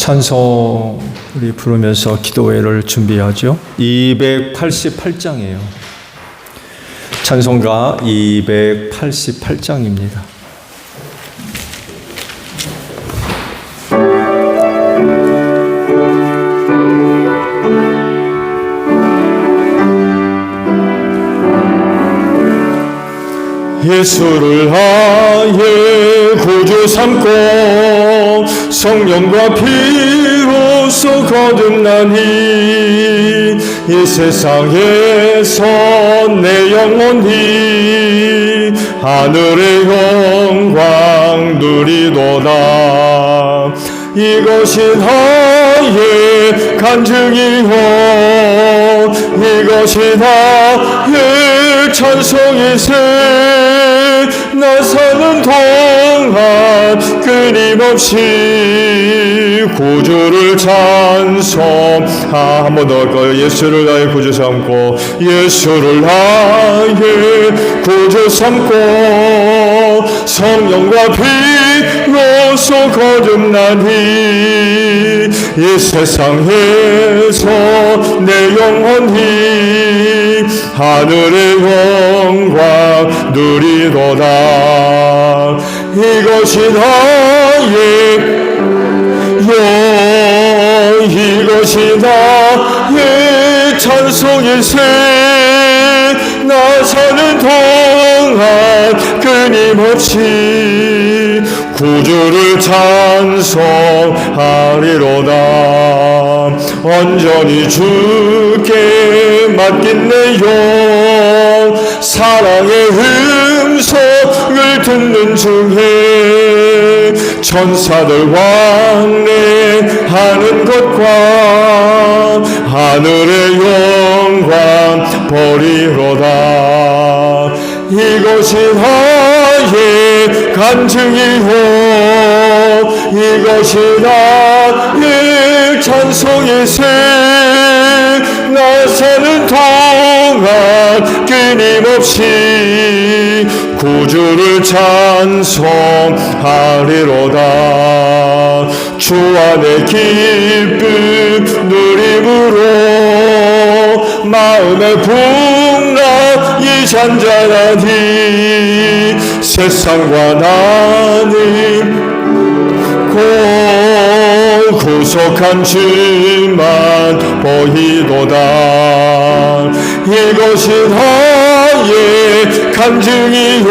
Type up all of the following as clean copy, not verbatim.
찬송 우리 부르면서 기도회를 준비하죠. 288장이에요. 찬송가 288장입니다. 예수를 아예 구주 삼고 성령과 피로써 거듭나니 이 세상에서 내 영혼이 하늘의 영광 누리도다. 이것이 나의 간증이요 이것이 나의 찬송이세. 나 사는 동안 끊임없이 구주를 찬송. 한 번 더 할까요? 예수를 나의 구주 삼고 예수를 나의 구주 삼고 성령과 피로써 거듭나니 이 세상에서 내 영혼이 하늘의 영광 누리도다. 이것이 나의 이것이 나의 찬송일세. 나 사는 동안 끊임없이 구주를 찬송하리로다. 온전히 주께 맡긴 내 영 사랑의 음성을 듣는 중에 천사들 왕래하는 것과 하늘의 영광 보리로다. 이것이 나의 간증이요 이것이 나의 찬송이세. 나 사는 동안 끊임없이 구주를 찬송하리로다. 주 안의 기쁨 누림으로 마음의 풍랑이 잔잔하니 세상과 나는 구속한 주만 보이도다. 이것이 나의 간증이요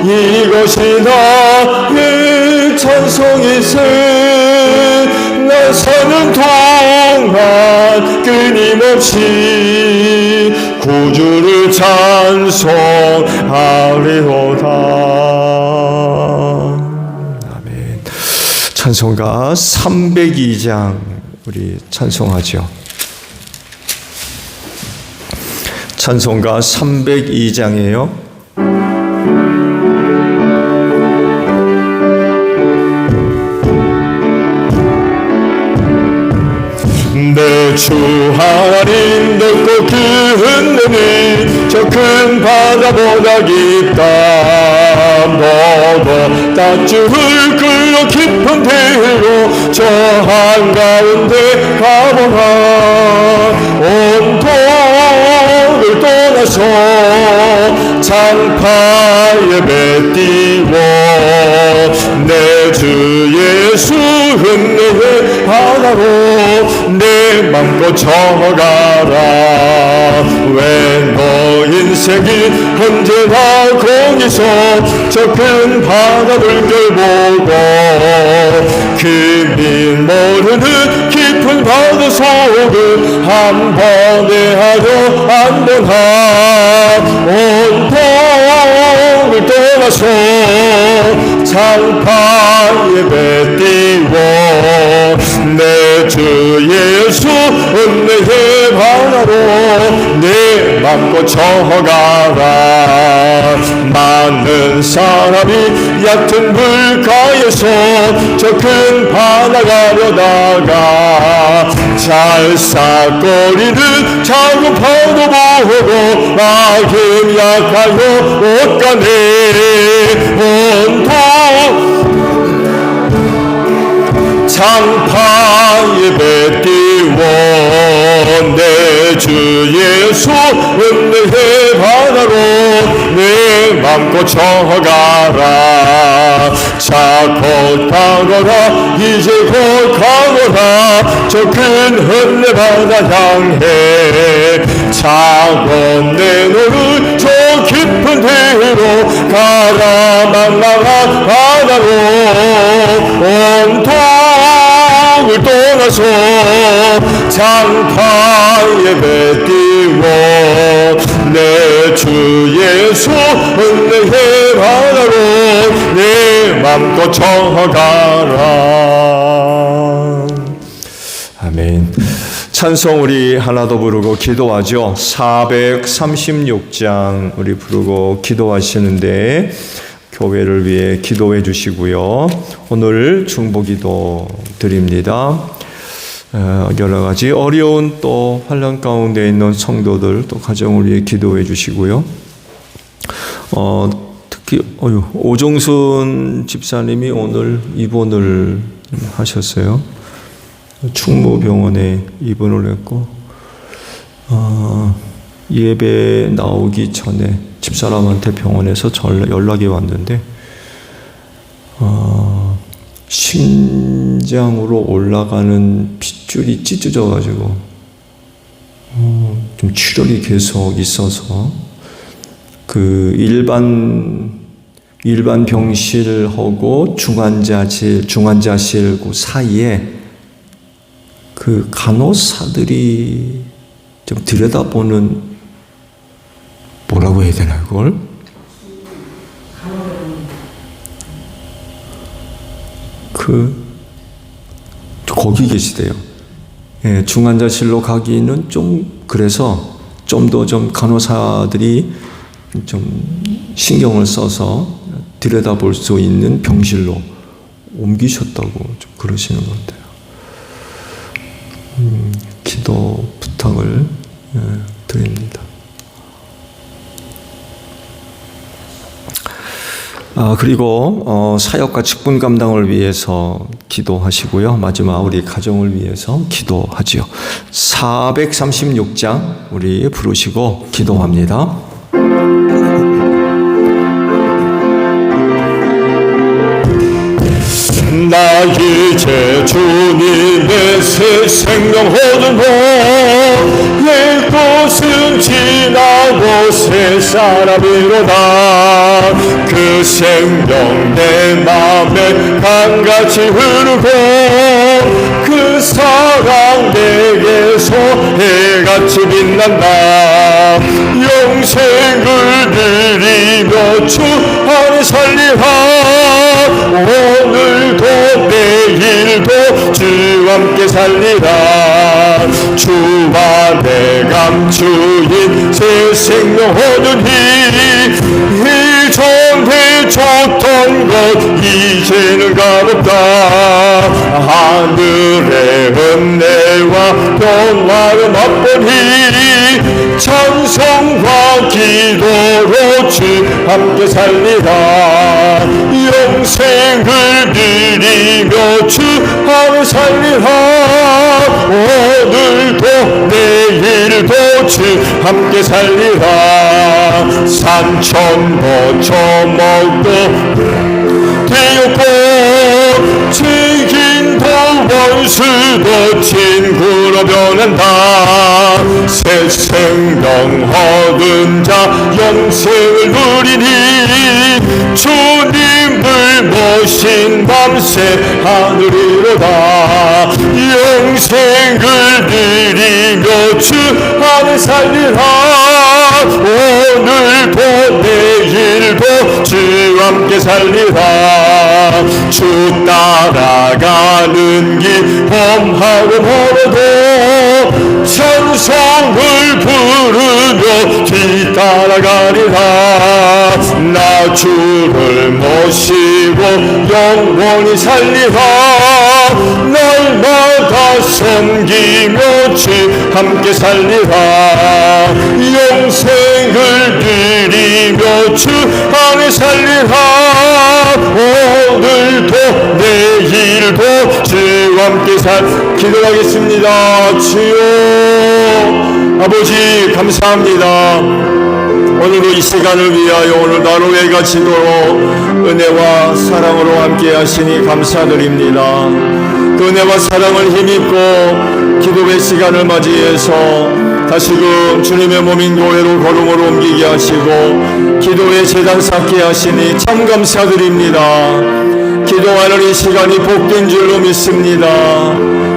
이것이 나의 찬송이세. 나 사는 동안 끊임없이 구주를 찬송하리로다. 찬송가 302장 우리 찬송하죠. 찬송가 302장이에요. 내 주 하나님 높고 그 은혜는 저 큰 바다보다 깊다. 너도 딴줄을 끌어 깊은 배로 저 한가운데 가보라. 온통을 떠나서 장파에 배 띄워 내 주 예수 은혜의 바다로 내 맘껏 저가라. 왜 너 인생이 언제나 거기서 저 큰 바다 물결보고 기민 모르는 깊은 바다 속을 한 번에 하려 안전하. 온통을 떠나서 장파에 배 띄워 내 주 예수 은혜의 바다로 내 맘껏 저가라. 많은 사람이 얕은 물가에서 저 큰 바다 가려다가 찰싹거리는 작은 파도 보고 마음 약하여 못 가네. 온통 장파에 뱉기워 내 주 예수 은혜의 바다로 내 맘껏 쳐가라. 자 곧 가거라 이제 곧 가거라 저 큰 은혜 바다 향해. 차가운 내 노를 저 깊은 데로 가라. 망망한 바다로 온통을 떠나서 장파에 뱉기워 내 주 예수 은혜의 바다로 내 맘껏 쳐가라. 아멘. 찬송 우리 하나 더 부르고 기도하죠. 436장 우리 부르고 기도하시는데 교회를 위해 기도해 주시고요. 오늘 중보기도 드립니다. 여러 가지 어려운 또 환난 가운데 있는 성도들 또 가정을 위해 기도해 주시고요. 특히 오종순 집사님이 오늘 입원을 하셨어요. 충무병원에 입원을 했고 예배 나오기 전에 집사람한테 병원에서 연락이 왔는데 심장으로 올라가는 핏줄이 찢어져 가지고 좀 출혈이 계속 있어서 그 일반 병실하고 중환자실 그 사이에 그 간호사들이 좀 들여다보는, 뭐라고 해야 되나 그걸? 거기 계시대요. 예, 중환자실로 가기는 좀 그래서 좀 더 간호사들이 좀 신경을 써서 들여다볼 수 있는 병실로 옮기셨다고 좀 그러시는 것 같아요. 기도 부탁을 드립니다. 그리고 사역과 직분 감당을 위해서 기도하시고요. 마지막 우리 가정을 위해서 기도하지요. 436장 우리 부르시고 기도합니다. 나 이제 주님의 새 생명 얻은 옛 것은 지나고 새 사람이로다. 그 생명 내 맘에 강같이 흐르고 그 사랑 내게서 해같이 빛난다. 영생을 드리며 주 안에 살리라. 오늘도 내일도 주와 함께 살리라. 주와 내 감추인 새 생명 얻으니 이전에 줬던 것 이제는 값없다. 하늘의 은혜와 평화를 맛보니 찬송과 기도로 주 함께 살리라. 영생을 드리며 주 안에 살리라. 오늘도 내일도 주 함께 살리라. 산천도 저먹고 되었고 책임도 원수도 친구로 변한다. 새 생명 얻은 자 영생을 누리니 주님을 모신 밤새 하늘이로다. 영생을 드리며 주 안에 살리라. 오늘도 내일도 주와 함께 살리라. 주 따라가는 길 험하고 멀어도 찬송을 부르며 뒤따라가리라. 나 주를 모시고 영원히 살리라. 날마다 섬기며 주 함께 살리라. 영생을 드리며 주 안에 살리라. 오늘도 내일도 주 함께 기도하겠습니다. 주여 아버지 감사합니다. 오늘도 이 시간을 위하여 오늘 나로의 가치도록 은혜와 사랑으로 함께 하시니 감사드립니다. 그 은혜와 사랑을 힘입고 기도의 시간을 맞이해서 다시금 주님의 몸인 교회로 걸음으로 옮기게 하시고 기도의 제단 쌓게 하시니 참 감사드립니다. 기도하는 이 시간이 복된 줄로 믿습니다.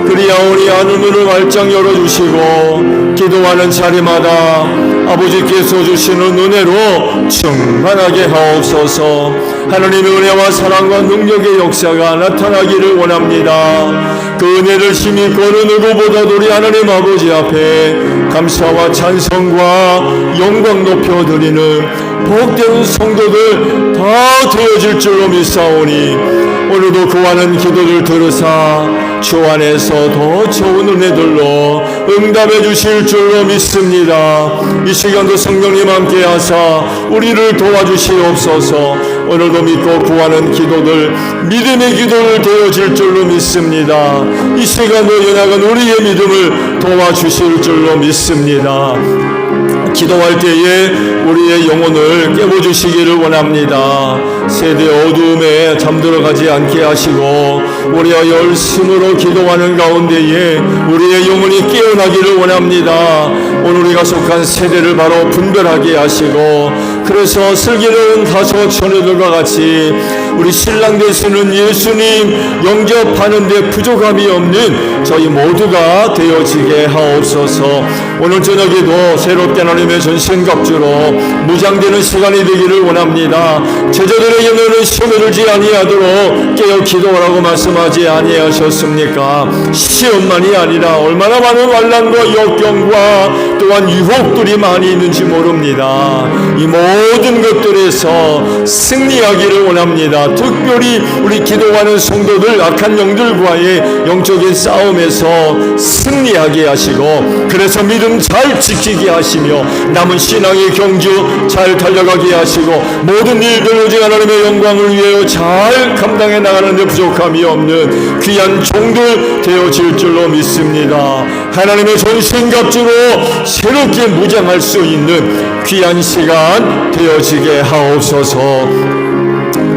그리하오니 하늘문을 활짝 열어주시고 기도하는 자리마다 아버지께서 주시는 은혜로 충만하게 하옵소서. 하나님의 은혜와 사랑과 능력의 역사가 나타나기를 원합니다. 그 은혜를 힘입고 어느 누구보다도 우리 하나님 아버지 앞에 감사와 찬송과 영광 높여드리는 복된 성도들 다 되어질 줄로 믿사오니 오늘도 구하는 기도를 들으사 주 안에서 더 좋은 은혜들로 응답해 주실 줄로 믿습니다. 이 시간도 성령님 함께 하사 우리를 도와주시옵소서. 오늘도 믿고 구하는 기도들 믿음의 기도를 되어질 줄로 믿습니다. 이 시간도 연약한 우리의 믿음을 도와주실 줄로 믿습니다. 기도할 때에 우리의 영혼을 깨워주시기를 원합니다. 세대 어두움에 잠들어가지 않게 하시고 우리가 열심으로 기도하는 가운데에 우리의 영혼이 깨어나기를 원합니다. 오늘 우리가 속한 세대를 바로 분별하게 하시고 그래서 슬기로운 다섯 처녀들과 같이 우리 신랑 되시는 예수님 영접하는 데 부족함이 없는 저희 모두가 되어지게 하옵소서. 오늘 저녁에도 새롭게 하나님의 전신갑주로 무장되는 시간이 되기를 원합니다. 제자들에게는 시험에 들지 아니하도록 깨어 기도하라고 말씀하지 아니하셨습니까? 시험만이 아니라 얼마나 많은 환난과 역경과 또한 유혹들이 많이 있는지 모릅니다. 이 모든 것들에서 승리하기를 원합니다. 특별히 우리 기도하는 성도들 악한 영들과의 영적인 싸움에서 승리하게 하시고 그래서 믿음 잘 지키게 하시며 남은 신앙의 경주 잘 달려가게 하시고 모든 일들 오직 하나님의 영광을 위하여 잘 감당해 나가는 데 부족함이 없는 귀한 종들 되어질 줄로 믿습니다. 하나님의 전신갑주로 새롭게 무장할 수 있는 귀한 시간 되어지게 하옵소서.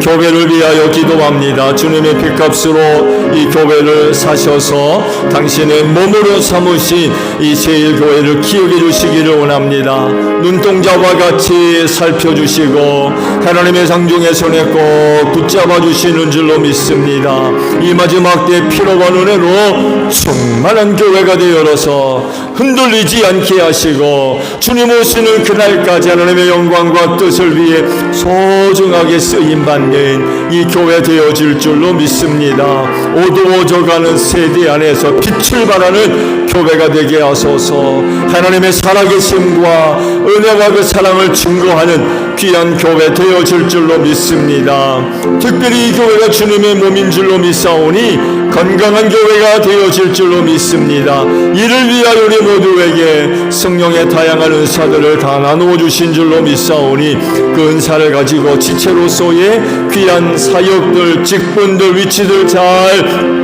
교회를 위하여 기도합니다. 주님의 핏값으로 이 교회를 사셔서 당신의 몸으로 삼으신 이 제일교회를 기억해 주시기를 원합니다. 눈동자와 같이 살펴주시고 하나님의 상중의 손에 꼭 붙잡아 주시는 줄로 믿습니다. 이 마지막 때 피로와 은혜로 충만한 교회가 되어서 흔들리지 않게 하시고 주님 오시는 그날까지 하나님의 영광과 뜻을 위해 소중하게 쓰임받는 이 교회 되어질 줄로 믿습니다. 오도오져가는 세대 안에서 빛을 발하는 교회가 되게 하소서. 하나님의 살아계심과 은혜와 그 사랑을 증거하는 귀한 교회 되어질 줄로 믿습니다. 특별히 이 교회가 주님의 몸인 줄로 믿사오니 건강한 교회가 되어질 줄로 믿습니다. 이를 위하여 우리 모두에게 성령의 다양한 은사들을 다 나누어 주신 줄로 믿사오니 그 은사를 가지고 지체로서의 귀한 사역들, 직분들, 위치들 잘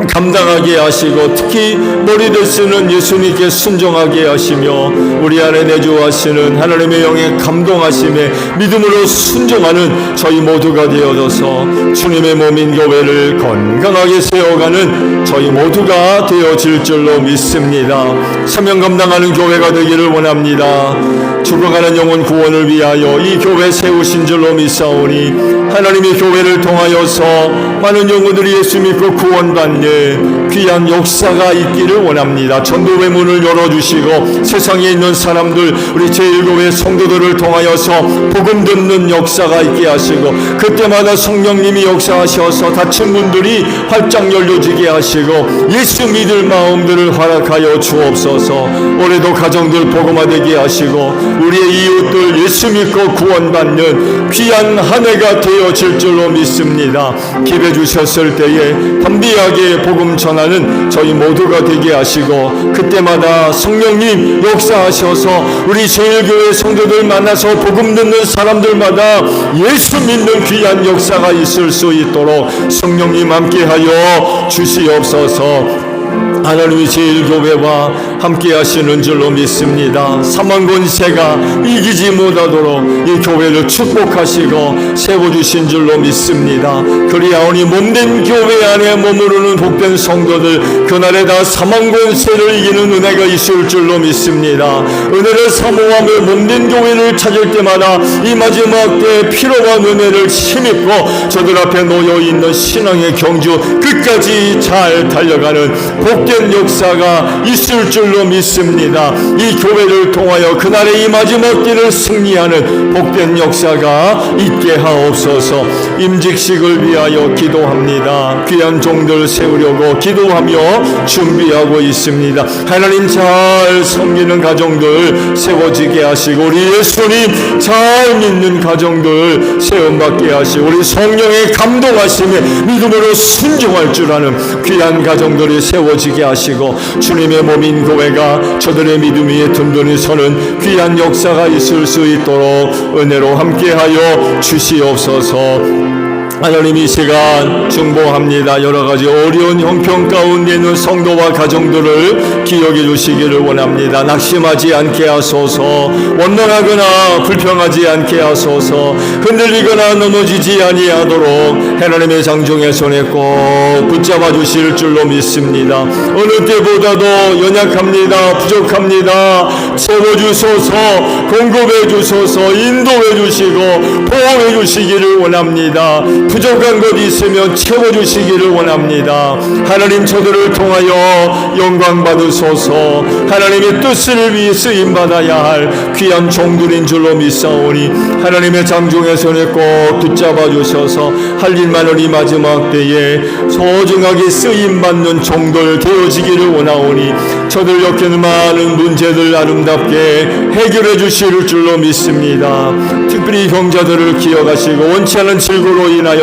감당하게 하시고 특히 머리 되시는 예수님께 순종하게 하시며 우리 안에 내주하시는 하나님의 영에 감동하심에 믿음으로 순종하는 저희 모두가 되어져서 주님의 몸인 교회를 건강하게 세워가는 저희 모두가 되어질 줄로 믿습니다. 사명 감당하는 교회가 되기를 원합니다. 죽어가는 영혼 구원을 위하여 이 교회 세우신 줄로 믿사오니 하나님의 교회를 통하여서 많은 영혼들이 예수 믿고 구원받는 귀한 역사가 있기를 원합니다. 전도의 문을 열어주시고 세상에 있는 사람들 우리 제1교회 성도들을 통하여서 복음 듣는 역사가 있게 하시고 그때마다 성령님이 역사하셔서 다친 분들이 활짝 열려지게 하시고 예수 믿을 마음들을 허락하여 주옵소서. 올해도 가정들 복음화되게 하시고 우리의 이웃들 예수 믿고 구원받는 귀한 한 해가 되어질 줄로 믿습니다. 기회 주셨을 때에 담대하게 복음 전하는 저희 모두가 되게 하시고, 그때마다 성령님 역사하셔서 우리 제일교회 성도들 만나서 복음 듣는 사람들마다 예수 믿는 귀한 역사가 있을 수 있도록 성령님 함께하여 주시옵소서. 하나님이 제일교회와 함께 하시는 줄로 믿습니다. 사망 권세가 이기지 못하도록 이 교회를 축복하시고 세워주신 줄로 믿습니다. 그리하오니 몸된 교회 안에 머무르는 복된 성도들, 그날에 다 사망 권세를 이기는 은혜가 있을 줄로 믿습니다. 은혜를 사모하며 몸된 교회를 찾을 때마다 이 마지막 때 필요한 은혜를 힘입고 저들 앞에 놓여있는 신앙의 경주 끝까지 잘 달려가는 복된 역사가 있을 줄로 믿습니다. 이 교회를 통하여 그날의 이 마지막 때를 승리하는 복된 역사가 있게 하옵소서. 임직식을 위하여 기도합니다. 귀한 종들 세우려고 기도하며 준비하고 있습니다. 하나님 잘 섬기는 가정들 세워지게 하시고, 우리 예수님 잘 믿는 가정들 세움받게 하시고, 우리 성령의 감동하심에 믿음으로 순종할 줄 아는 귀한 가정들이 세워지게 하시고, 주님의 몸인 교회가 저들의 믿음 위에 든든히 서는 귀한 역사가 있을 수 있도록 은혜로 함께하여 주시옵소서. 하나님, 이 시간 중보합니다. 여러가지 어려운 형편 가운데 있는 성도와 가정들을 기억해 주시기를 원합니다. 낙심하지 않게 하소서. 원망하거나 불평하지 않게 하소서. 흔들리거나 넘어지지 아니하도록 하나님의 장종의 손에 꼭 붙잡아 주실 줄로 믿습니다. 어느 때보다도 연약합니다. 부족합니다. 채워주소서. 공급해 주소서. 인도해 주시고 보호해 주시기를 원합니다. 부족한 것 있으면 채워주시기를 원합니다. 하나님, 저들을 통하여 영광 받으소서. 하나님의 뜻을 위해 쓰임받아야 할 귀한 종들인 줄로 믿사오니 하나님의 장중의 손에 꼭 붙잡아 주셔서 할 일만을 이 마지막 때에 소중하게 쓰임받는 종들 되어지기를 원하오니 저들 겪는 많은 문제들 아름답게 해결해 주실 줄로 믿습니다. 특별히 형제들을 기억하시고 원치 않은 질고로 인하여서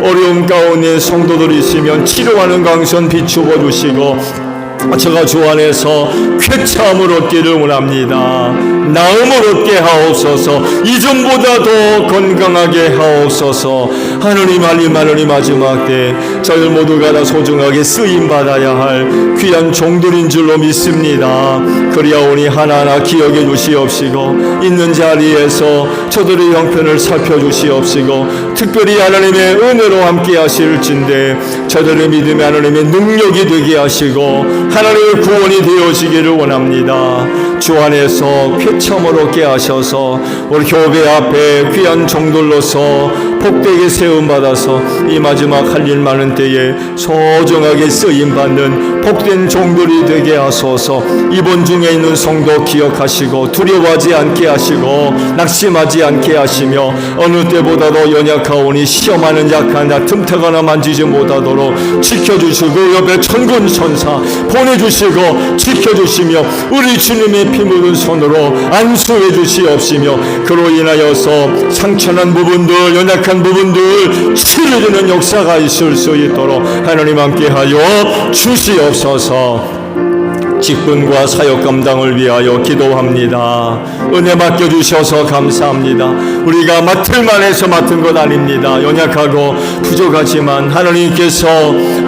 어려움 가운데 성도들이 있으면 치료하는 강선 비추어 주시고, 저가 주 안에서 쾌참을 얻기를 원합니다. 나음을 얻게 하옵소서. 이전보다 더 건강하게 하옵소서. 하느님, 하나님 마지막 때 저희 모두가 다 소중하게 쓰임받아야 할 귀한 종들인 줄로 믿습니다. 그리하오니 하나하나 기억해 주시옵시고, 있는 자리에서 저들의 형편을 살펴주시옵시고, 특별히 하나님의 은혜로 함께 하실진데 저들의 믿음이 하나님의 능력이 되게 하시고 하나님의 구원이 되어지기를 원합니다. 주 안에서 쾌참을 얻게 하셔서 우리 교회 앞에 귀한 종들로서 복되게 세움받아서 이 마지막 할 일 많은 때에 소중하게 쓰임받는 복된 종들이 되게 하소서. 이번 중에 있는 성도 기억하시고 두려워하지 않게 하시고 낙심하지 않게 하시며 어느 때보다도 연약하오니 시험하는 약한 자 틈타거나 만지지 못하도록 지켜주시고 옆에 천군 천사 보내주시고 지켜주시며 우리 주님의 피 묻은 손으로 안수해 주시옵시며 그로 인하여서 상처난 부분들 연약한 부분들 치료되는 역사가 있을 수 있도록 하나님 함께하여 주시옵소서. 직분과 사역 감당을 위하여 기도합니다. 은혜 맡겨주셔서 감사합니다. 우리가 맡을 만해서 맡은 것 아닙니다. 연약하고 부족하지만 하나님께서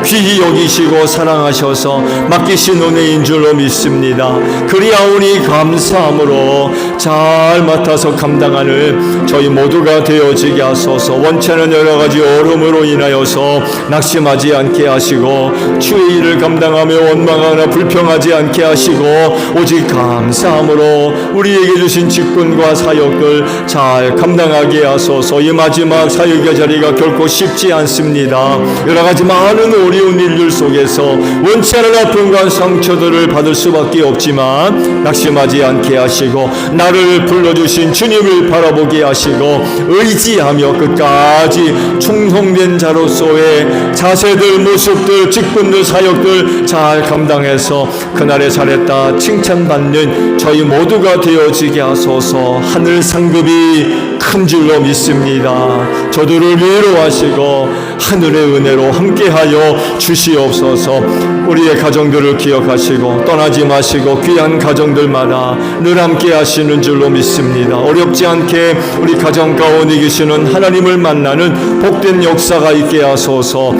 귀히 여기시고 사랑하셔서 맡기신 은혜인 줄로 믿습니다. 그리하오니 감사함으로 잘 맡아서 감당하는 저희 모두가 되어지게 하소서. 원치 않은 여러 가지 어려움으로 인하여서 낙심하지 않게 하시고 주의 일을 감당하며 원망하거나 불평하지 않게 하시고 오직 감사함으로 우리에게 주신 직분과 사역을 잘 감당하게 하소서. 이 마지막 사역의 자리가 결코 쉽지 않습니다. 여러 가지 많은 어려운 일들 속에서 원치 않은 아픔과 상처들을 받을 수밖에 없지만 낙심하지 않게 하시고 나를 불러주신 주님을 바라보게 하시고 의지하며 끝까지 충성된 자로서의 자세들 모습들 직분들 사역들 잘 감당해서 그날 그날에 잘했다 칭찬받는 저희 모두가 되어지게 하소서. 하늘 상급이 큰 줄로 믿습니다. 저들을 위로하시고 하늘의 은혜로 함께하여 주시옵소서. 우리의 가정들을 기억하시고 떠나지 마시고 귀한 가정들마다 늘 함께 하시는 줄로 믿습니다. 어렵지 않게 우리 가정 가운데 계시는 하나님을 만나는 복된 역사가 있게 하소서.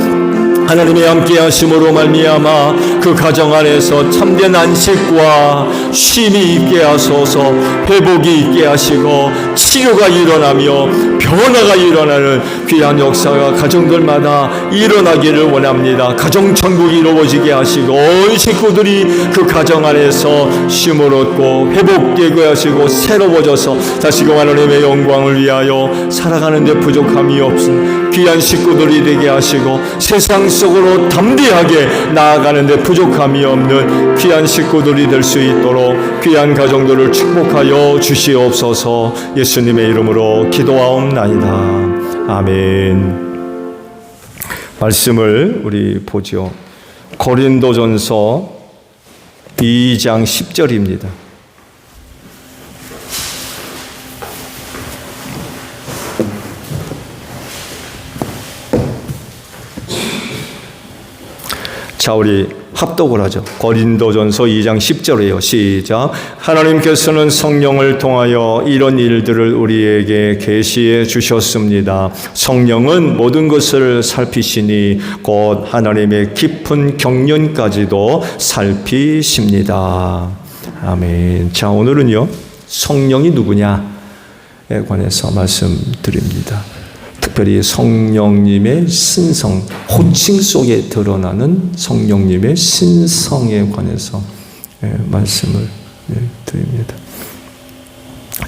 하나님의 함께 하심으로 말미암아 그 가정 안에서 참된 안식과 쉼이 있게 하소서. 회복이 있게 하시고 치료가 일어나며 변화가 일어나는 귀한 역사가 가정들마다 일어나기를 원합니다. 가정 천국이 이루어지게 하시고 온 식구들이 그 가정 안에서 쉼을 얻고 회복되게 하시고 새로워져서 다시금 하나님의 영광을 위하여 살아가는 데 부족함이 없음 귀한 식구들이 되게 하시고 세상 속으로 담대하게 나아가는 데 부족함이 없는 귀한 식구들이 될 수 있도록 귀한 가정들을 축복하여 주시옵소서. 예수님의 이름으로 기도하옵나이다. 아멘. 말씀을 우리 보죠. 고린도전서 2장 10절입니다. 자, 우리 합독을 하죠. 고린도전서 2장 10절이에요. 시작. 하나님께서는 성령을 통하여 이런 일들을 우리에게 계시해 주셨습니다. 성령은 모든 것을 살피시니 곧 하나님의 깊은 경륜까지도 살피십니다. 아멘. 자, 오늘은요, 성령이 누구냐에 관해서 말씀드립니다. 특별히 성령님의 신성, 호칭 속에 드러나는 성령님의 신성에 관해서 말씀을 드립니다.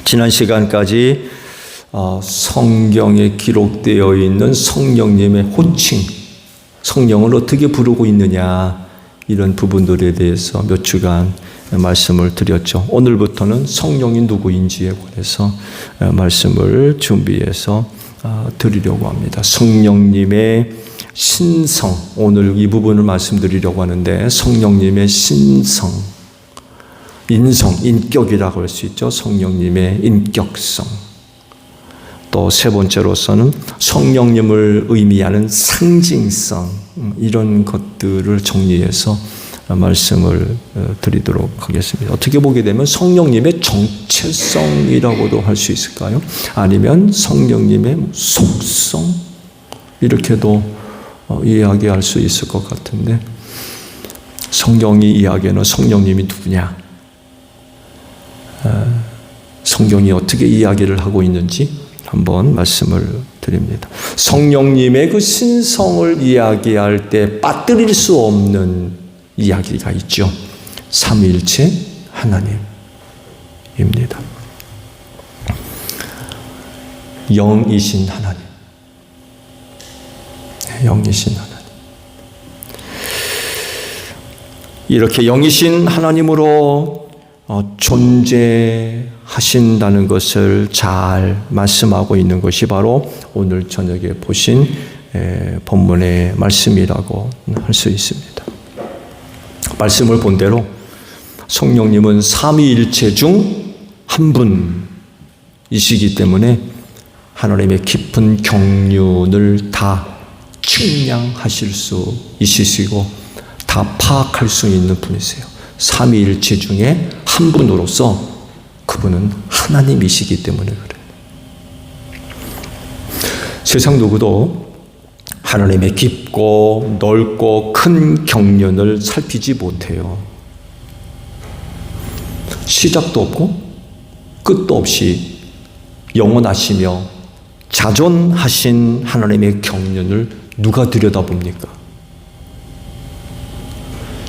지난 시간까지 성경에 기록되어 있는 성령님의 호칭, 성령을 어떻게 부르고 있느냐 이런 부분들에 대해서 몇 주간 말씀을 드렸죠. 오늘부터는 성령이 누구인지에 관해서 말씀을 준비해서 드리려고 합니다. 성령님의 신성, 오늘 이 부분을 말씀드리려고 하는데 성령님의 신성, 인성, 인격이라고 할 수 있죠. 성령님의 인격성. 또 세 번째로서는 성령님을 의미하는 상징성, 이런 것들을 정리해서 말씀을 드리도록 하겠습니다. 어떻게 보게 되면 성령님의 정체성이라고도 할 수 있을까요? 아니면 성령님의 속성? 이렇게도 이야기할 수 있을 것 같은데, 성경이 이야기하는 성령님이 누구냐? 성경이 어떻게 이야기를 하고 있는지 한번 말씀을 드립니다. 성령님의 그 신성을 이야기할 때 빠뜨릴 수 없는 이야기가 있죠. 삼위일체 하나님입니다. 영이신 하나님. 영이신 하나님. 이렇게 영이신 하나님으로 존재하신다는 것을 잘 말씀하고 있는 것이 바로 오늘 저녁에 보신 본문의 말씀이라고 할 수 있습니다. 말씀을 본 대로 성령님은 삼위일체 중 한 분이시기 때문에 하나님의 깊은 경륜을 다 측량하실 수 있으시고 다 파악할 수 있는 분이세요. 삼위일체 중에 한 분으로서 그분은 하나님이시기 때문에 그래요. 세상 누구도 하나님의 깊고 넓고 큰 경륜을 살피지 못해요. 시작도 없고 끝도 없이 영원하시며 자존하신 하나님의 경륜을 누가 들여다봅니까?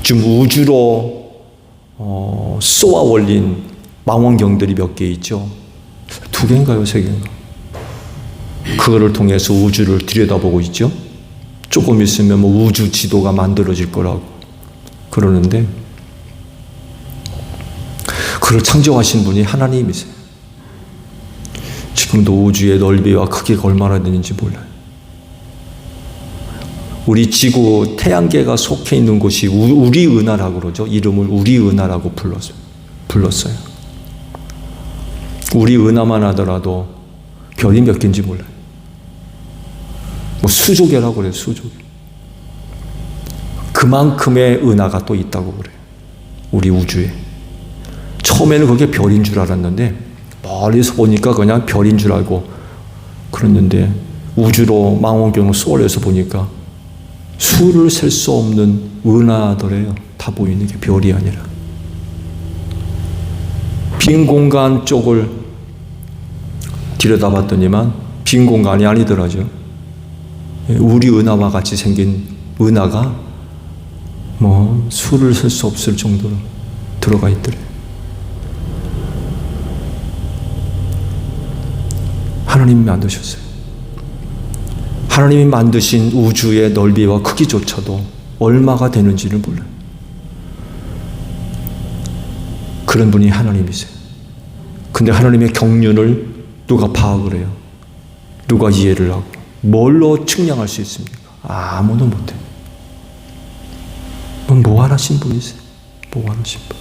지금 우주로 쏘아 올린 망원경들이 몇 개 있죠? 2개인가요? 3개인가? 그거를 통해서 우주를 들여다보고 있죠? 조금 있으면 뭐 우주 지도가 만들어질 거라고 그러는데, 그를 창조하신 분이 하나님이세요. 지금도 우주의 넓이와 크기가 얼마나 되는지 몰라요. 우리 지구 태양계가 속해 있는 곳이 우리 은하라고 그러죠. 이름을 우리 은하라고 불렀어요. 우리 은하만 하더라도 별이 몇 개인지 몰라요. 뭐 수조개라고 그래요. 수조개. 그만큼의 은하가 또 있다고 그래요. 우리 우주에. 처음에는 그게 별인 줄 알았는데 멀리서 보니까 그냥 별인 줄 알고 그랬는데 우주로 망원경을 쏘아서 보니까 수를 셀 수 없는 은하더래요. 다 보이는 게 별이 아니라. 빈 공간 쪽을 들여다봤더니만 빈 공간이 아니더라죠. 우리 은하와 같이 생긴 은하가 뭐 수를 셀 수 없을 정도로 들어가 있더래요. 하나님이 만드셨어요. 하나님이 만드신 우주의 넓이와 크기조차도 얼마가 되는지를 몰라요. 그런 분이 하나님이세요. 근데 하나님의 경륜을 누가 파악을 해요? 누가 이해를 하고 뭘로 측량할 수 있습니까? 아무도 못해요. 무한하신 분이세요. 무한하신 분.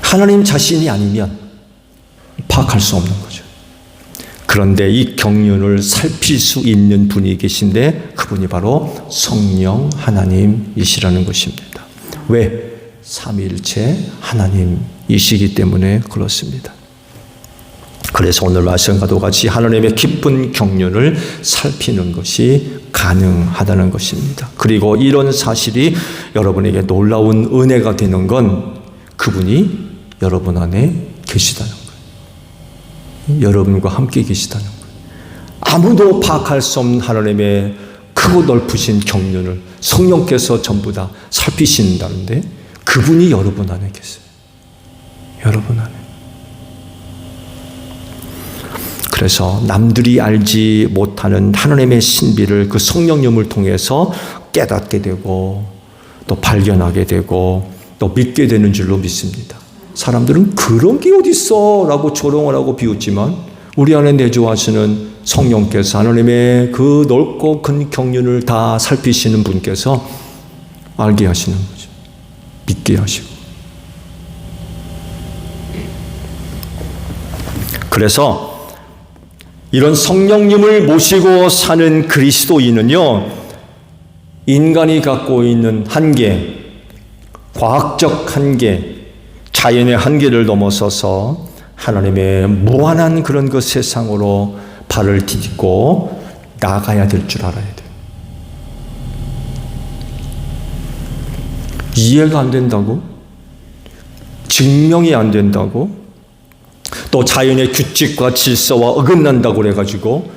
하나님 자신이 아니면 파악할 수 없는 거죠. 그런데 이 경륜을 살필 수 있는 분이 계신데 그분이 바로 성령 하나님이시라는 것입니다. 왜? 삼위일체 하나님이시기 때문에 그렇습니다. 그래서 오늘 말씀과도 같이 하나님의 깊은 경륜을 살피는 것이 가능하다는 것입니다. 그리고 이런 사실이 여러분에게 놀라운 은혜가 되는 건 그분이 여러분 안에 계시다는 거예요. 여러분과 함께 계시다는 거예요. 아무도 파악할 수 없는 하나님의 크고 넓으신 경륜을 성령께서 전부 다 살피신다는데 그분이 여러분 안에 계세요. 여러분 안에. 그래서 남들이 알지 못하는 하나님의 신비를 그 성령님을 통해서 깨닫게 되고 또 발견하게 되고 또 믿게 되는 줄로 믿습니다. 사람들은 그런 게 어딨어 라고 조롱을 하고 비웃지만 우리 안에 내주하시는 성령께서 하나님의 그 넓고 큰 경륜을 다 살피시는 분께서 알게 하시는 거죠. 믿게 하시고. 그래서 이런 성령님을 모시고 사는 그리스도인은요, 인간이 갖고 있는 한계, 과학적 한계, 자연의 한계를 넘어서서 하나님의 무한한 그런 그 세상으로 발을 디딛고 나가야 될 줄 알아야 돼요. 이해가 안 된다고? 증명이 안 된다고? 또 자연의 규칙과 질서와 어긋난다고 그래가지고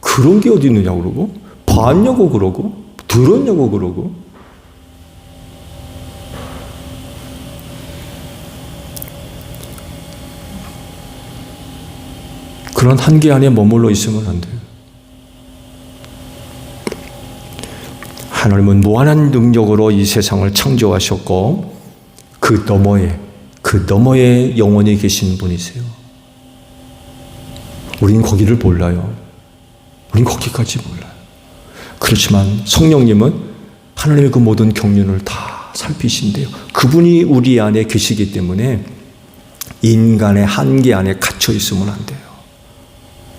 그런 게 어디 있느냐고 그러고 봤냐고 그러고 들었냐고 그러고 그런 한계 안에 머물러 있으면 안 돼요. 하나님은 무한한 능력으로 이 세상을 창조하셨고 그 너머에 영원히 계신 분이세요. 우린 거기를 몰라요. 우린 거기까지 몰라요. 그렇지만 성령님은 하나님의 그 모든 경륜을 다 살피신대요. 그분이 우리 안에 계시기 때문에 인간의 한계 안에 갇혀 있으면 안 돼요.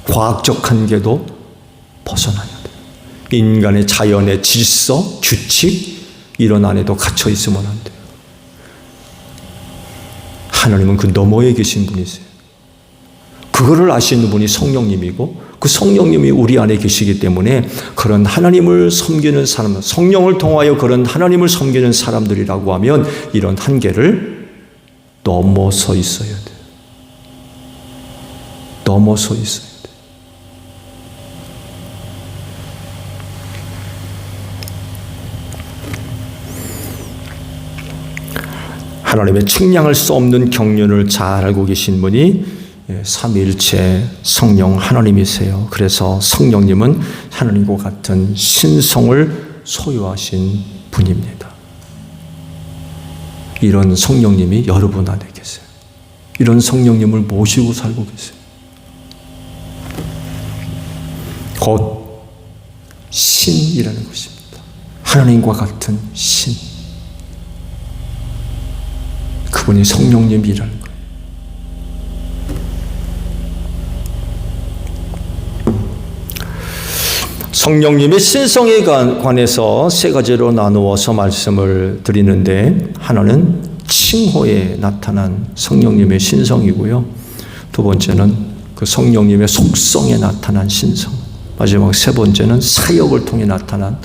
과학적 한계도 벗어나야 돼요. 인간의 자연의 질서, 규칙 이런 안에도 갇혀 있으면 안 돼요. 하나님은 그 너머에 계신 분이세요. 그거를 아시는 분이 성령님이고 그 성령님이 우리 안에 계시기 때문에 그런 하나님을 섬기는 사람, 성령을 통하여 그런 하나님을 섬기는 사람들이라고 하면 이런 한계를 넘어서 있어야 돼요. 넘어서 있어야 돼요. 하나님의 측량할 수 없는 경륜을 잘 알고 계신 분이 삼위일체 성령 하나님이세요. 그래서 성령님은 하나님과 같은 신성을 소유하신 분입니다. 이런 성령님이 여러분 안에 계세요. 이런 성령님을 모시고 살고 계세요. 곧 신이라는 것입니다. 하나님과 같은 신. 그분이 성령님이라는 거예요. 성령님의 신성에 관해서 세 가지로 나누어서 말씀을 드리는데, 하나는 칭호에 나타난 성령님의 신성이고요. 두 번째는 그 성령님의 속성에 나타난 신성. 마지막 세 번째는 사역을 통해 나타난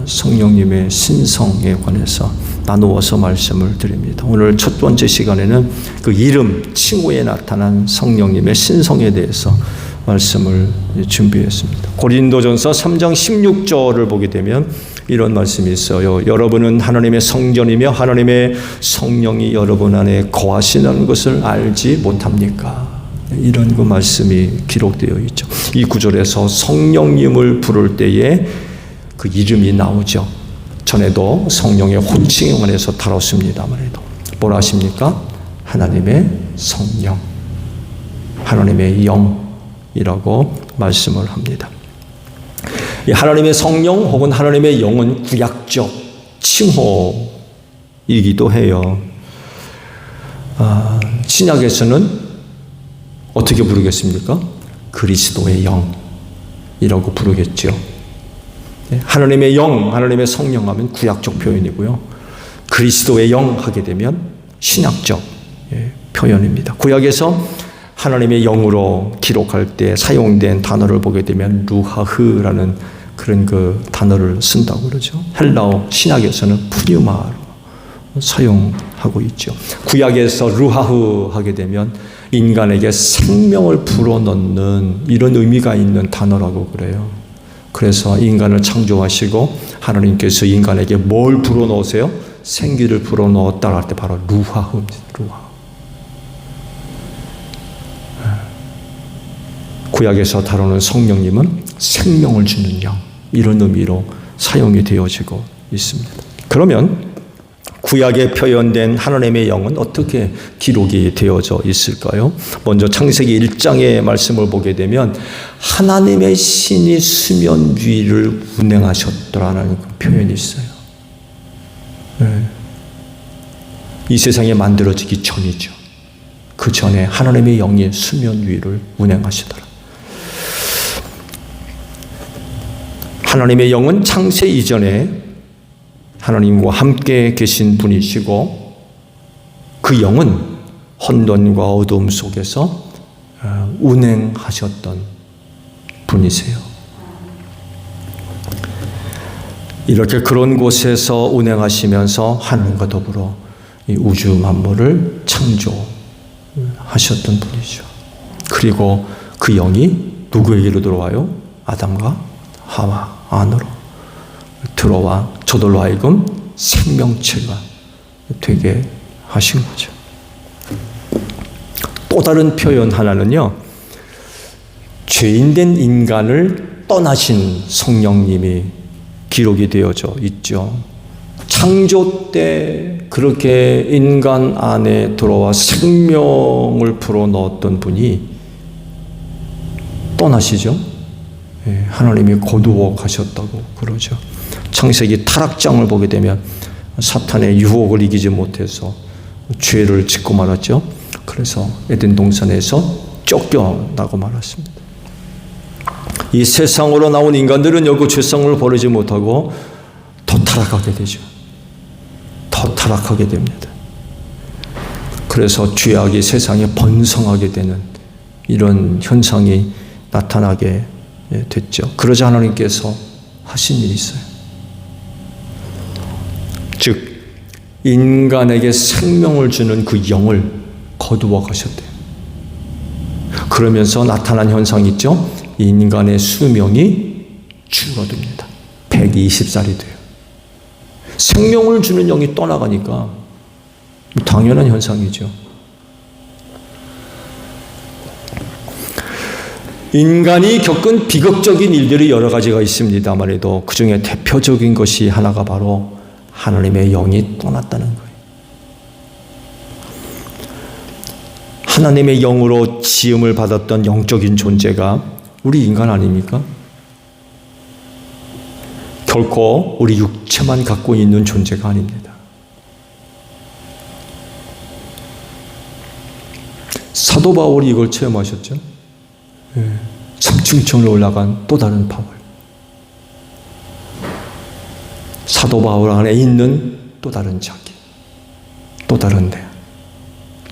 성령님의 신성에 관해서 나누어서 말씀을 드립니다. 오늘 첫 번째 시간에는 그 이름, 칭호에 나타난 성령님의 신성에 대해서 말씀을 준비했습니다. 고린도전서 3장 16절을 보게 되면 이런 말씀이 있어요. 여러분은 하나님의 성전이며 하나님의 성령이 여러분 안에 거하시는 것을 알지 못합니까? 이런 그 말씀이 기록되어 있죠. 이 구절에서 성령님을 부를 때에 그 이름이 나오죠. 전에도 성령의 호칭에 관해서 다뤘습니다만 뭐라 하십니까? 하나님의 성령, 하나님의 영이라고 말씀을 합니다. 이 하나님의 성령 혹은 하나님의 영은 구약적 칭호이기도 해요. 신약에서는 어떻게 부르겠습니까? 그리스도의 영이라고 부르겠죠. 하나님의 영, 하나님의 성령 하면 구약적 표현이고요. 그리스도의 영 하게 되면 신약적 표현입니다. 구약에서 하나님의 영으로 기록할 때 사용된 단어를 보게 되면 루하흐라는 그런 그 단어를 쓴다고 그러죠. 헬라어 신약에서는 푸뉴마로 사용하고 있죠. 구약에서 루하흐 하게 되면 인간에게 생명을 불어넣는 이런 의미가 있는 단어라고 그래요. 그래서 인간을 창조하시고 하나님께서 인간에게 뭘 불어넣으세요? 생기를 불어넣었다 할 때 바로 루하흐입니다. 루하흐. 구약에서 다루는 성령님은 생명을 주는 영, 이런 의미로 사용이 되어지고 있습니다. 그러면 구약에 표현된 하나님의 영은 어떻게 기록이 되어져 있을까요? 먼저 창세기 1장의 말씀을 보게 되면 하나님의 신이 수면 위를 운행하셨더라는 표현이 있어요. 이 세상이 만들어지기 전이죠. 그 전에 하나님의 영이 수면 위를 운행하시더라. 하나님의 영은 창세 이전에 하나님과 함께 계신 분이시고 그 영은 혼돈과 어두움 속에서 운행하셨던 분이세요. 이렇게 그런 곳에서 운행하시면서 하나님과 더불어 이 우주 만물을 창조하셨던 분이죠. 그리고 그 영이 누구에게로 들어와요? 아담과 하와 안으로 들어와 저들로 하여금 생명체가 되게 하신 거죠. 또 다른 표현 하나는요, 죄인된 인간을 떠나신 성령님이 기록이 되어져 있죠. 창조 때 그렇게 인간 안에 들어와 생명을 불어넣었던 분이 떠나시죠. 하나님이 거두어 가셨다고 그러죠. 창세기 타락장을 보게 되면 사탄의 유혹을 이기지 못해서 죄를 짓고 말았죠. 그래서 에덴 동산에서 쫓겨나고 말았습니다. 이 세상으로 나온 인간들은 여기 죄성을 버리지 못하고 더 타락하게 되죠. 더 타락하게 됩니다. 그래서 죄악이 세상에 번성하게 되는 이런 현상이 나타나게 됐죠. 그러자 하나님께서 하신 일이 있어요. 즉 인간에게 생명을 주는 그 영을 거두어 가셨대요. 그러면서 나타난 현상이 있죠. 인간의 수명이 줄어듭니다. 120살이 돼요. 생명을 주는 영이 떠나가니까 당연한 현상이죠. 인간이 겪은 비극적인 일들이 여러 가지가 있습니다만 해도 그 중에 대표적인 것이 하나가 바로 하나님의 영이 떠났다는 거예요. 하나님의 영으로 지음을 받았던 영적인 존재가 우리 인간 아닙니까? 결코 우리 육체만 갖고 있는 존재가 아닙니다. 사도 바울이 이걸 체험하셨죠. 삼층천을 올라간 또 다른 바울. 사도 바울 안에 있는 또 다른 자기, 또 다른 내,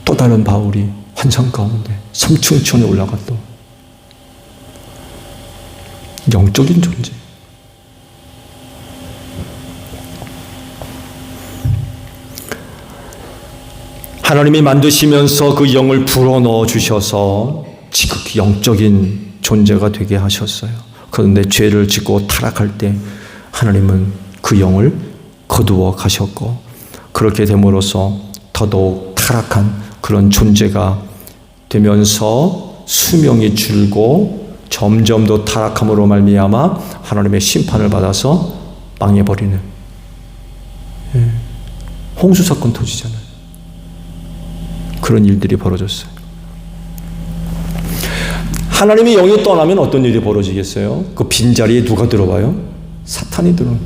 또 다른 바울이 환상 가운데 삼층천에 올라가 또 영적인 존재. 하나님이 만드시면서 그 영을 불어넣어 주셔서 지극히 영적인 존재가 되게 하셨어요. 그런데 죄를 짓고 타락할 때 하나님은 그 영을 거두어 가셨고, 그렇게 됨으로써 더더욱 타락한 그런 존재가 되면서 수명이 줄고 점점 더 타락함으로 말미암아 하나님의 심판을 받아서 망해버리는, 홍수 사건 터지잖아요. 그런 일들이 벌어졌어요. 하나님의 영이 떠나면 어떤 일이 벌어지겠어요? 그 빈자리에 누가 들어와요? 사탄이 들어와요.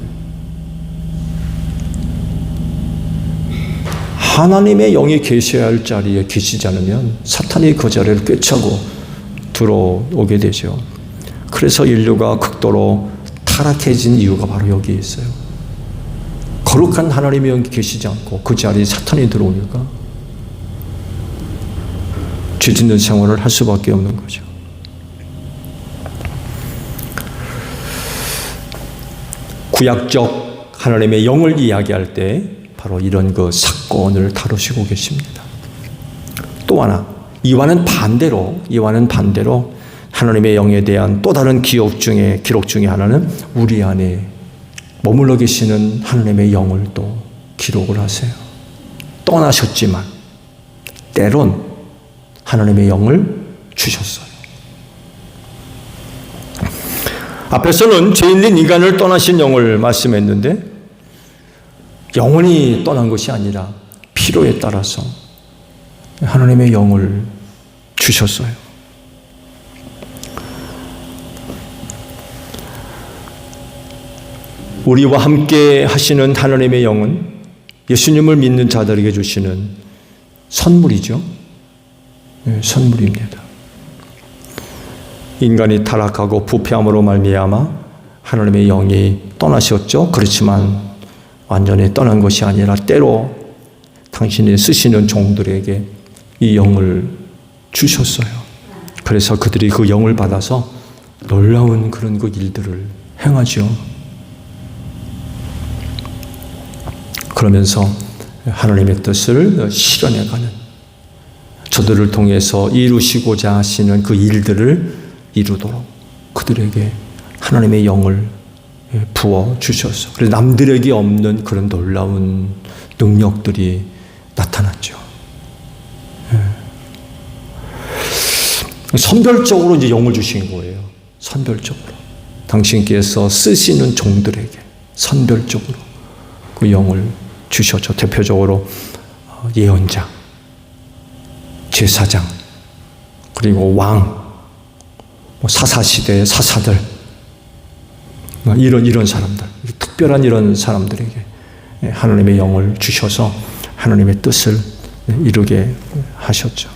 하나님의 영이 계셔야 할 자리에 계시지 않으면 사탄이 그 자리를 꿰차고 들어오게 되죠. 그래서 인류가 극도로 타락해진 이유가 바로 여기에 있어요. 거룩한 하나님의 영이 계시지 않고 그 자리에 사탄이 들어오니까 죄 짓는 생활을 할 수밖에 없는 거죠. 구약적 하나님의 영을 이야기할 때 바로 이런 그 사건을 다루시고 계십니다. 또 하나, 이와는 반대로 하나님의 영에 대한 또 다른 기록 중에 하나는 우리 안에 머물러 계시는 하나님의 영을 또 기록을 하세요. 떠나셨지만 때론 하나님의 영을 주셨어요. 앞에서는 죄 있는 인간을 떠나신 영을 말씀했는데, 영원히 떠난 것이 아니라 필요에 따라서 하나님의 영을 주셨어요. 우리와 함께 하시는 하나님의 영은 예수님을 믿는 자들에게 주시는 선물이죠. 선물입니다. 인간이 타락하고 부패함으로 말미암아 하나님의 영이 떠나셨죠. 그렇지만 완전히 떠난 것이 아니라 때로 당신이 쓰시는 종들에게 이 영을 주셨어요. 그래서 그들이 그 영을 받아서 놀라운 그런 그 일들을 행하죠. 그러면서 하나님의 뜻을 실현해가는, 저들을 통해서 이루시고자 하시는 그 일들을 이루도록 그들에게 하나님의 영을 부어 주셔서, 그래서 남들에게 없는 그런 놀라운 능력들이 나타났죠. 선별적으로 이제 영을 주신 거예요. 선별적으로 당신께서 쓰시는 종들에게 선별적으로 그 영을 주셨죠. 대표적으로 예언자, 제사장, 그리고 왕, 사사시대의 사사들, 이런 사람들, 특별한 이런 사람들에게 하나님의 영을 주셔서 하나님의 뜻을 이루게 하셨죠.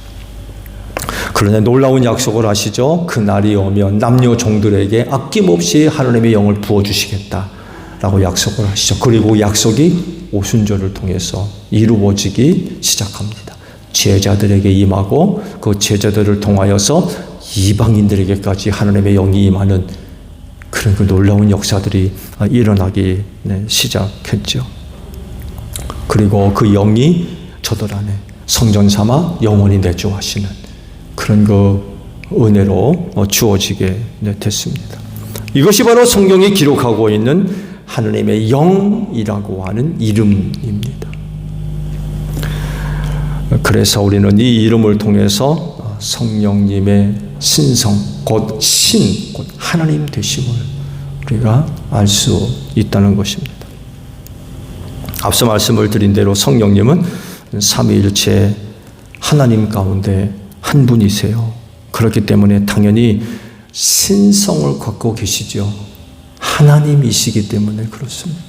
그러나 놀라운 약속을 하시죠. 그 날이 오면 남녀 종들에게 아낌없이 하나님의 영을 부어주시겠다라고 약속을 하시죠. 그리고 약속이 오순절을 통해서 이루어지기 시작합니다. 제자들에게 임하고 그 제자들을 통하여서 이방인들에게까지 하나님의 영이 임하는 그런 그 놀라운 역사들이 일어나기 시작했죠. 그리고 그 영이 저들 안에 성전 삼아 영원히 내주하시는 그런 그 은혜로 주어지게 됐습니다. 이것이 바로 성경이 기록하고 있는 하나님의 영이라고 하는 이름입니다. 그래서 우리는 이 이름을 통해서 성령님의 신성, 곧 신, 곧 하나님 되심을 우리가 알 수 있다는 것입니다. 앞서 말씀을 드린 대로 성령님은 삼위일체 하나님 가운데 한 분이세요. 그렇기 때문에 당연히 신성을 갖고 계시죠. 하나님이시기 때문에 그렇습니다.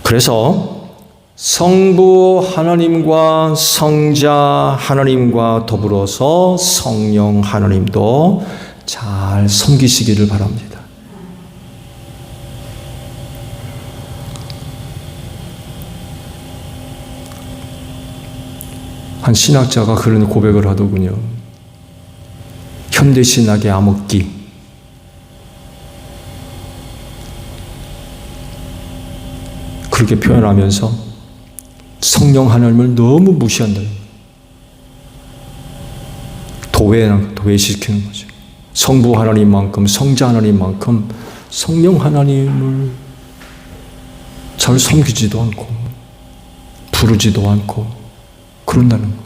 그래서 성부 하나님과 성자 하나님과 더불어서 성령 하나님도 잘 섬기시기를 바랍니다. 한 신학자가 그런 고백을 하더군요. 현대신학의 암흑기. 그렇게 표현하면서 성령 하나님을 너무 무시한다. 도외시키는 거죠. 성부 하나님만큼, 성자 하나님만큼 성령 하나님을 잘 섬기지도 않고 부르지도 않고 그런다는 거예요.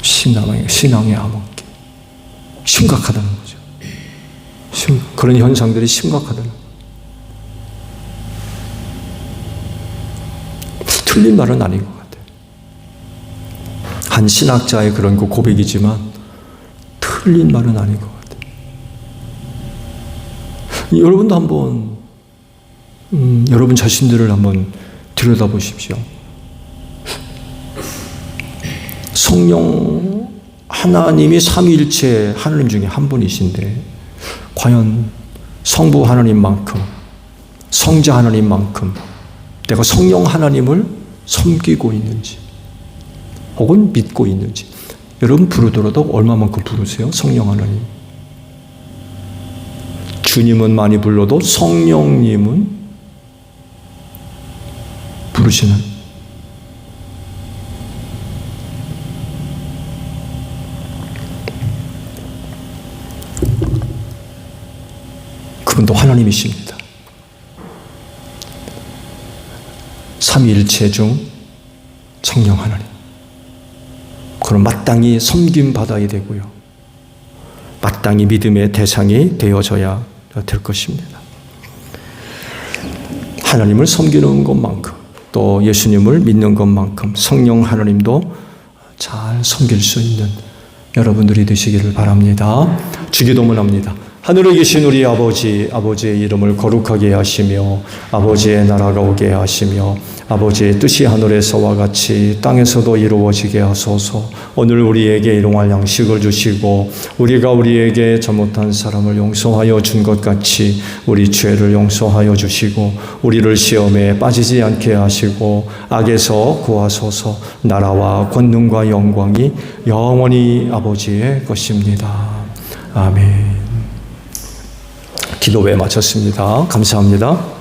신앙의 암흑기. 심각하다는 거죠. 그런 현상들이 심각하다는 거예요. 틀린 말은 아닌 것 같아요. 한 신학자의 그런 고백이지만 틀린 말은 아닌 것 같아요. 여러분도 한번 여러분 자신들을 한번 들여다보십시오. 성령 하나님이 삼위일체 하나님 중에 한 분이신데 과연 성부 하나님만큼 성자 하나님만큼 내가 성령 하나님을 섬기고 있는지 혹은 믿고 있는지. 여러분 부르더라도 얼마만큼 부르세요? 성령 하나님. 주님은 많이 불러도 성령님은 부르시는. 그분도 하나님이십니다. 삼위일체 중 성령 하나님. 그럼 마땅히 섬김받아야 되고요. 마땅히 믿음의 대상이 되어져야 될 것입니다. 하나님을 섬기는 것만큼 또 예수님을 믿는 것만큼 성령 하나님도 잘 섬길 수 있는 여러분들이 되시기를 바랍니다. 주기도문 합니다. 하늘에 계신 우리 아버지, 아버지의 이름을 거룩하게 하시며 아버지의 나라가 오게 하시며 아버지의 뜻이 하늘에서와 같이 땅에서도 이루어지게 하소서. 오늘 우리에게 일용할 양식을 주시고 우리가 우리에게 잘못한 사람을 용서하여 준 것 같이 우리 죄를 용서하여 주시고 우리를 시험에 빠지지 않게 하시고 악에서 구하소서. 나라와 권능과 영광이 영원히 아버지의 것입니다. 아멘. 기도회 마쳤습니다. 감사합니다.